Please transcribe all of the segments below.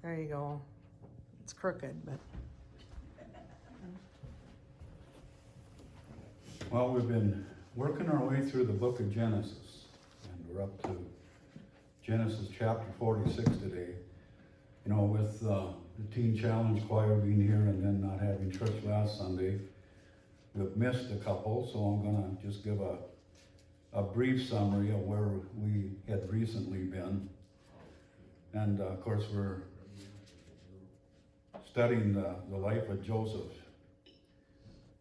There you go. It's crooked, but Well, we've been working our way through the book of Genesis, and we're up to Genesis chapter 46 today. You know, with the Teen Challenge Choir being here and then not having church last Sunday, we've missed a couple, so I'm going to just give a brief summary of where we had recently been. And of course, we're studying the life of Joseph.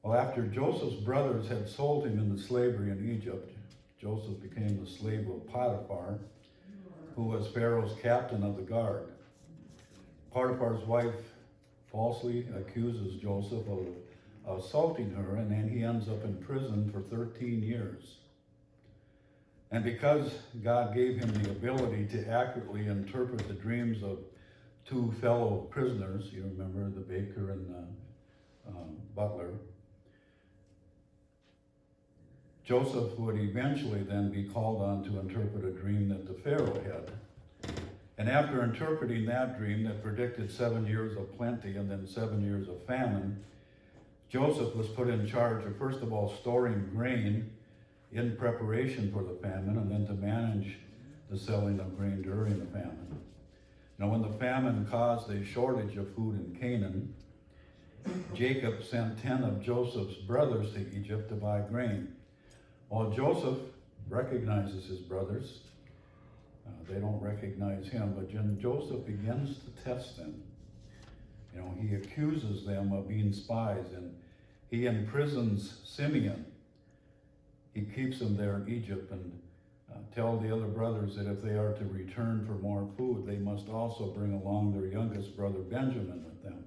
Well, after Joseph's brothers had sold him into slavery in Egypt, Joseph became the slave of Potiphar, who was Pharaoh's captain of the guard. Potiphar's wife falsely accuses Joseph of assaulting her, and then he ends up in prison for 13 years. And because God gave him the ability to accurately interpret the dreams of two fellow prisoners, you remember the baker and the butler, Joseph would eventually then be called on to interpret a dream that the Pharaoh had. And after interpreting that dream that predicted 7 years of plenty and then 7 years of famine, Joseph was put in charge of, first of all, storing grain in preparation for the famine, and then to manage the selling of grain during the famine. Now, when the famine caused a shortage of food in Canaan, Jacob sent 10 of Joseph's brothers to Egypt to buy grain. While Joseph recognizes his brothers, they don't recognize him, but then Joseph begins to test them. You know, he accuses them of being spies, and he imprisons Simeon. He keeps them there in Egypt and tells the other brothers that if they are to return for more food, they must also bring along their youngest brother Benjamin with them.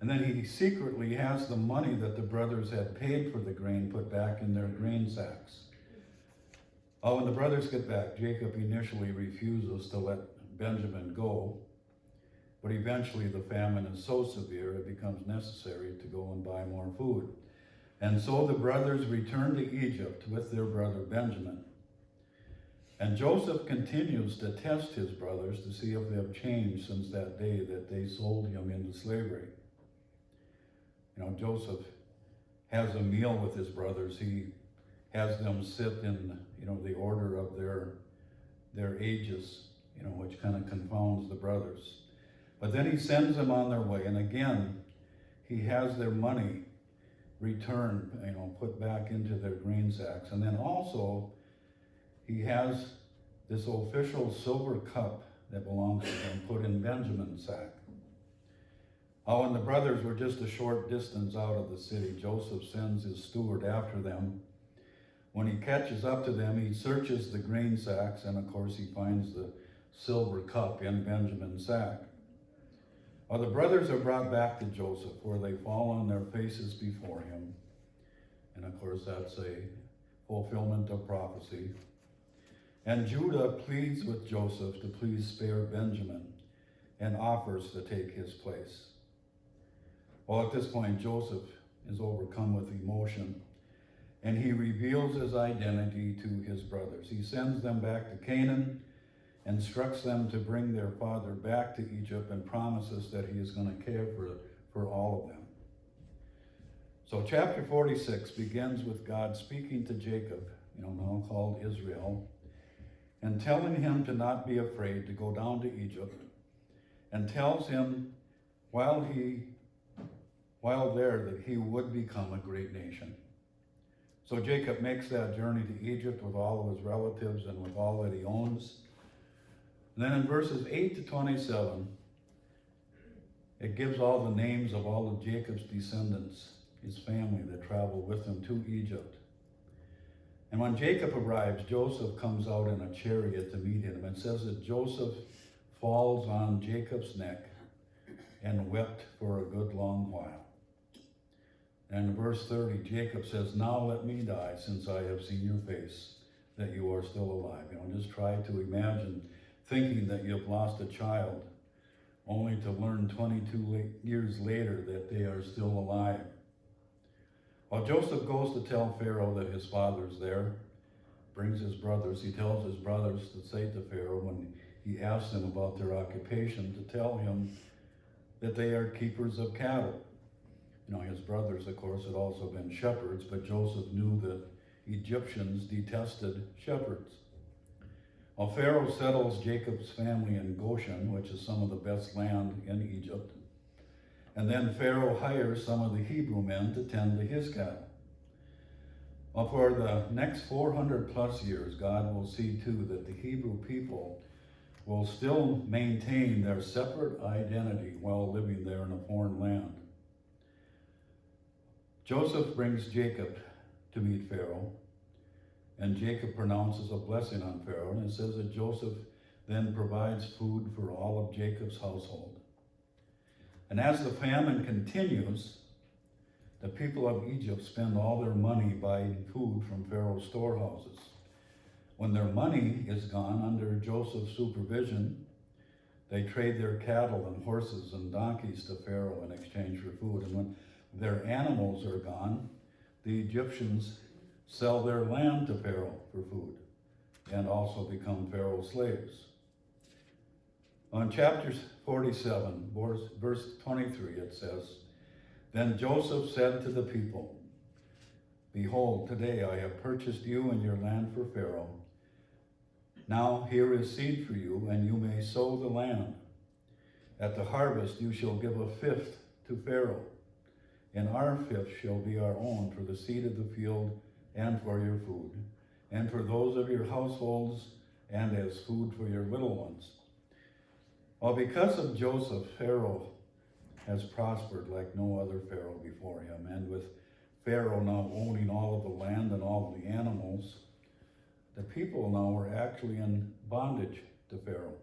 And then he secretly has the money that the brothers had paid for the grain put back in their grain sacks. Oh, when the brothers get back, Jacob initially refuses to let Benjamin go, but eventually the famine is so severe it becomes necessary to go and buy more food. And so the brothers return to Egypt with their brother Benjamin. And Joseph continues to test his brothers to see if they have changed since that day that they sold him into slavery. You know, Joseph has a meal with his brothers. He has them sit in, you know, the order of their ages, you know, which kind of confounds the brothers. But then he sends them on their way, and again, he has their money returned, you know, put back into their grain sacks. And then also, he has this official silver cup that belongs to him put in Benjamin's sack. Oh, and the brothers were just a short distance out of the city. Joseph sends his steward after them. When he catches up to them, he searches the grain sacks, and of course he finds the silver cup in Benjamin's sack. Well, the brothers are brought back to Joseph, where they fall on their faces before him. And of course that's a fulfillment of prophecy. And Judah pleads with Joseph to please spare Benjamin and offers to take his place. Well, at this point, Joseph is overcome with emotion, and he reveals his identity to his brothers. He sends them back to Canaan, instructs them to bring their father back to Egypt, and promises that he is going to care for all of them. So chapter 46 begins with God speaking to Jacob, you know, now called Israel, and telling him to not be afraid to go down to Egypt, and tells him while there that he would become a great nation. So Jacob makes that journey to Egypt with all of his relatives and with all that he owns. And then in verses 8 to 27, it gives all the names of all of Jacob's descendants, his family that traveled with him to Egypt. And when Jacob arrives, Joseph comes out in a chariot to meet him. It says that Joseph falls on Jacob's neck and wept for a good long while. And in verse 30, Jacob says, "Now let me die, since I have seen your face, that you are still alive." You know, just try to imagine thinking that you've lost a child, only to learn 22 years later that they are still alive. While Joseph goes to tell Pharaoh that his father's there, brings his brothers, he tells his brothers to say to Pharaoh when he asks them about their occupation to tell him that they are keepers of cattle. You know, his brothers, of course, had also been shepherds, but Joseph knew that Egyptians detested shepherds. Well, Pharaoh settles Jacob's family in Goshen, which is some of the best land in Egypt. And then Pharaoh hires some of the Hebrew men to tend to his cattle. Well, for the next 400 plus years, God will see too that the Hebrew people will still maintain their separate identity while living there in a foreign land. Joseph brings Jacob to meet Pharaoh, and Jacob pronounces a blessing on Pharaoh, and it says that Joseph then provides food for all of Jacob's household. And as the famine continues, the people of Egypt spend all their money buying food from Pharaoh's storehouses. When their money is gone under Joseph's supervision, they trade their cattle and horses and donkeys to Pharaoh in exchange for food. And when their animals are gone, the Egyptians sell their land to Pharaoh for food and also become Pharaoh's slaves. On chapter 47, verse 23, it says, "Then Joseph said to the people, 'Behold, today I have purchased you and your land for Pharaoh. Now here is seed for you, and you may sow the land. At the harvest you shall give a fifth to Pharaoh, and our fifth shall be our own for the seed of the field and for your food, and for those of your households, and as food for your little ones.'" Well, because of Joseph, Pharaoh has prospered like no other Pharaoh before him. And with Pharaoh now owning all of the land and all of the animals, the people now are actually in bondage to Pharaoh.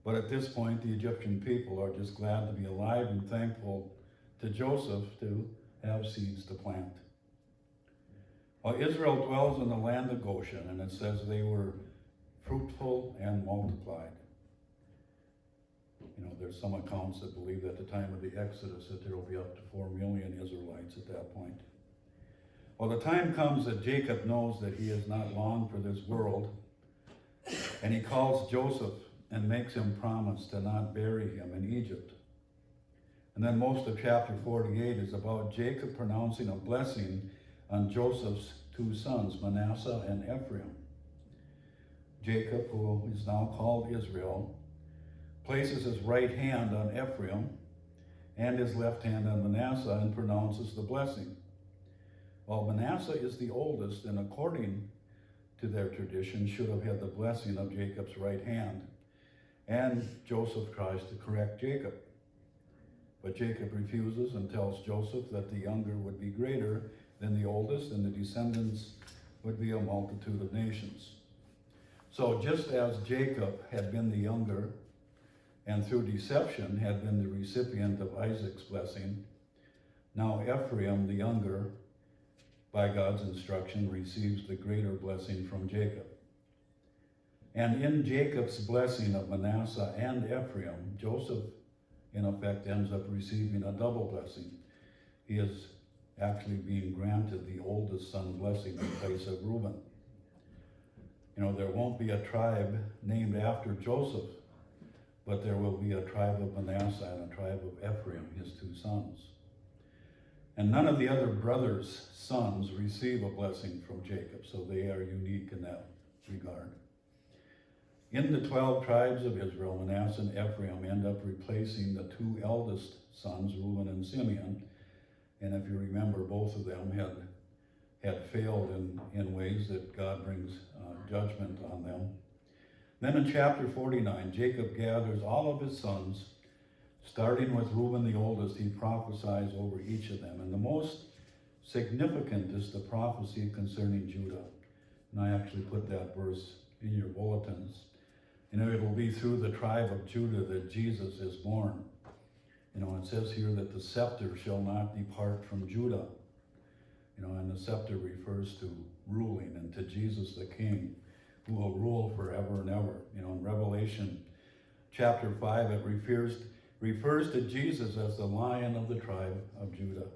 But at this point, the Egyptian people are just glad to be alive and thankful to Joseph to have seeds to plant. Well, Israel dwells in the land of Goshen, and it says they were fruitful and multiplied. You know, there's some accounts that believe at the time of the Exodus that there will be up to 4 million Israelites at that point. Well, the time comes that Jacob knows that he is not long for this world, and he calls Joseph and makes him promise to not bury him in Egypt. And then most of chapter 48 is about Jacob pronouncing a blessing on Joseph's two sons, Manasseh and Ephraim. Jacob, who is now called Israel, places his right hand on Ephraim and his left hand on Manasseh and pronounces the blessing. Well, Manasseh is the oldest, and according to their tradition, should have had the blessing of Jacob's right hand. And Joseph tries to correct Jacob. But Jacob refuses and tells Joseph that the younger would be greater than the oldest, and the descendants would be a multitude of nations. So just as Jacob had been the younger, and through deception had been the recipient of Isaac's blessing, now Ephraim, the younger, by God's instruction, receives the greater blessing from Jacob. And in Jacob's blessing of Manasseh and Ephraim, Joseph, in effect, ends up receiving a double blessing. He is actually being granted the oldest son blessing in place of Reuben. You know, there won't be a tribe named after Joseph, but there will be a tribe of Manasseh and a tribe of Ephraim, his two sons. And none of the other brothers' sons receive a blessing from Jacob, so they are unique in that regard. In the 12 tribes of Israel, Manasseh and Ephraim end up replacing the two eldest sons, Reuben and Simeon. And if you remember, both of them had failed in ways that God brings judgment on them. Then in chapter 49, Jacob gathers all of his sons. Starting with Reuben, the oldest, he prophesies over each of them. And the most significant is the prophecy concerning Judah. And I actually put that verse in your bulletins. You know, it will be through the tribe of Judah that Jesus is born. You know, it says here that the scepter shall not depart from Judah. You know, and the scepter refers to ruling and to Jesus the King, who will rule forever and ever. You know, in Revelation chapter 5, it refers to Jesus as the Lion of the tribe of Judah.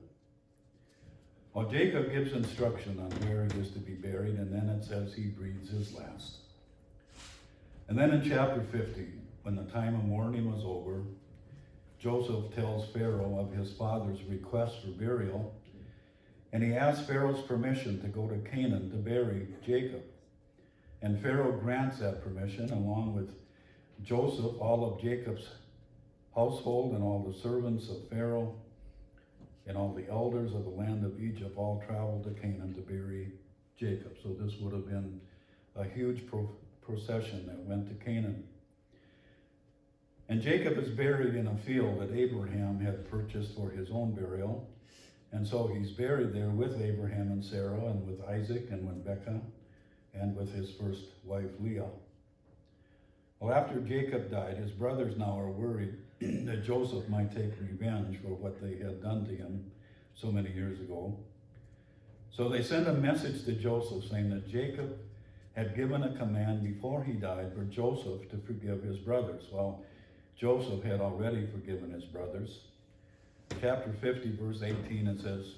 Well, Jacob gives instruction on where he is to be buried, and then it says he breathes his last. And then in chapter 50, when the time of mourning was over, Joseph tells Pharaoh of his father's request for burial, and he asks Pharaoh's permission to go to Canaan to bury Jacob. And Pharaoh grants that permission, along with Joseph, all of Jacob's household, and all the servants of Pharaoh, and all the elders of the land of Egypt all traveled to Canaan to bury Jacob. So this would have been a huge procession that went to Canaan. And Jacob is buried in a field that Abraham had purchased for his own burial. And so he's buried there with Abraham and Sarah, and with Isaac and with Rebekah, and with his first wife Leah. Well, after Jacob died, his brothers now are worried that Joseph might take revenge for what they had done to him so many years ago. So they send a message to Joseph saying that Jacob had given a command before he died for Joseph to forgive his brothers. Well, Joseph had already forgiven his brothers. Chapter 50, verse 18, it says,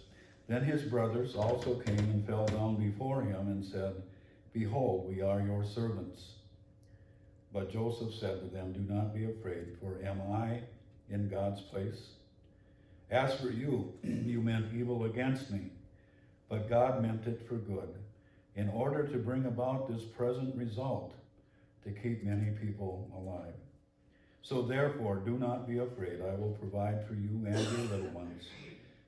"Then his brothers also came and fell down before him and said, 'Behold, we are your servants.' But Joseph said to them, 'Do not be afraid, for am I in God's place? As for you, you meant evil against me, but God meant it for good, in order to bring about this present result, to keep many people alive. So therefore, do not be afraid. I will provide for you and your little ones.'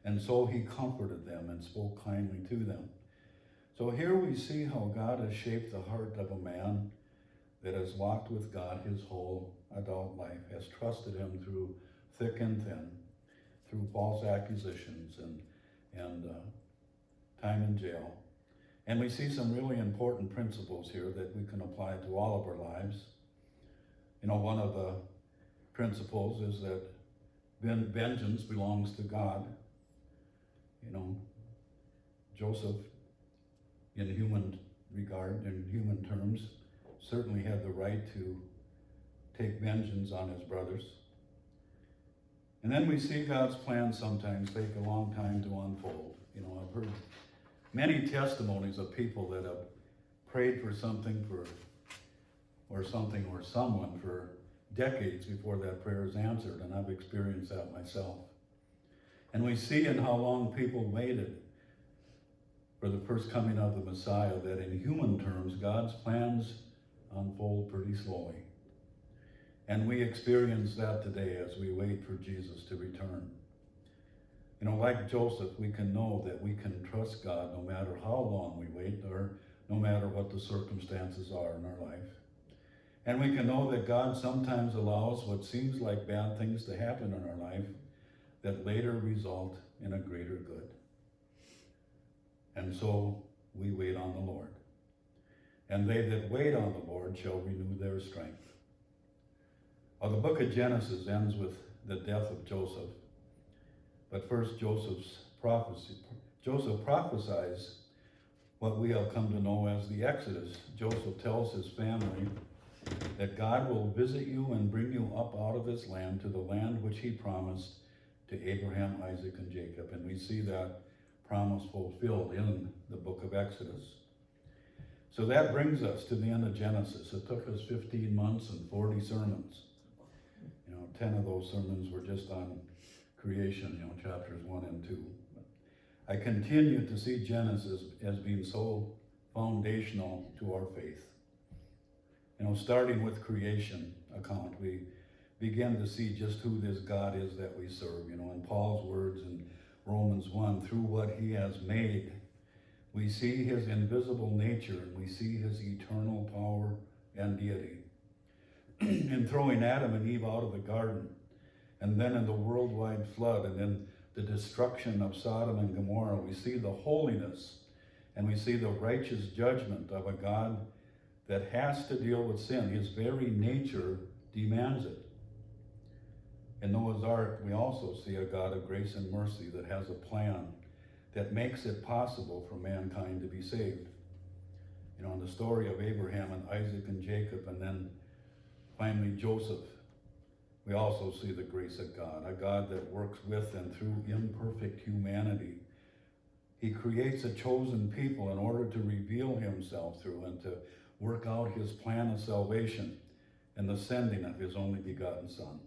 And so he comforted them and spoke kindly to them." So here we see how God has shaped the heart of a man that has walked with God his whole adult life, has trusted him through thick and thin, through false accusations and time in jail. And we see some really important principles here that we can apply to all of our lives. You know, one of the principles is that vengeance belongs to God. You know, Joseph, in human regard, in human terms, certainly had the right to take vengeance on his brothers. And then we see God's plans sometimes take a long time to unfold. You know, I've heard many testimonies of people that have prayed for something or someone for decades before that prayer is answered, and I've experienced that myself. And we see in how long people waited for the first coming of the Messiah that in human terms, God's plans unfold pretty slowly. And we experience that today as we wait for Jesus to return. You know, like Joseph, we can know that we can trust God no matter how long we wait or no matter what the circumstances are in our life. And we can know that God sometimes allows what seems like bad things to happen in our life that later result in a greater good. And so we wait on the Lord. And they that wait on the Lord shall renew their strength. Well, the book of Genesis ends with the death of Joseph. But first, Joseph prophesies what we have come to know as the Exodus. Joseph tells his family that God will visit you and bring you up out of this land to the land which he promised to Abraham, Isaac, and Jacob. And we see that promise fulfilled in the book of Exodus. So that brings us to the end of Genesis. It took us 15 months and 40 sermons. 10 of those sermons were just on creation, chapters 1 and 2. I continue to see Genesis as being so foundational to our faith. Starting with creation account, we begin to see just who this God is that we serve. In Paul's words in Romans 1, through what he has made, we see his invisible nature and we see his eternal power and deity. In throwing Adam and Eve out of the garden, and then in the worldwide flood, and in the destruction of Sodom and Gomorrah, we see the holiness and we see the righteous judgment of a God that has to deal with sin. His very nature demands it. In Noah's Ark, we also see a God of grace and mercy that has a plan that makes it possible for mankind to be saved. In the story of Abraham and Isaac and Jacob, and then finally Joseph, we also see the grace of God, a God that works with and through imperfect humanity. He creates a chosen people in order to reveal himself through and to work out his plan of salvation. and the sending of his only begotten Son.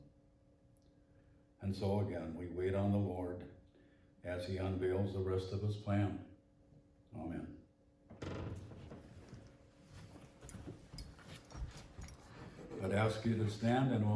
And so again, we wait on the Lord as he unveils the rest of his plan. Amen. I'd ask you to stand and we'll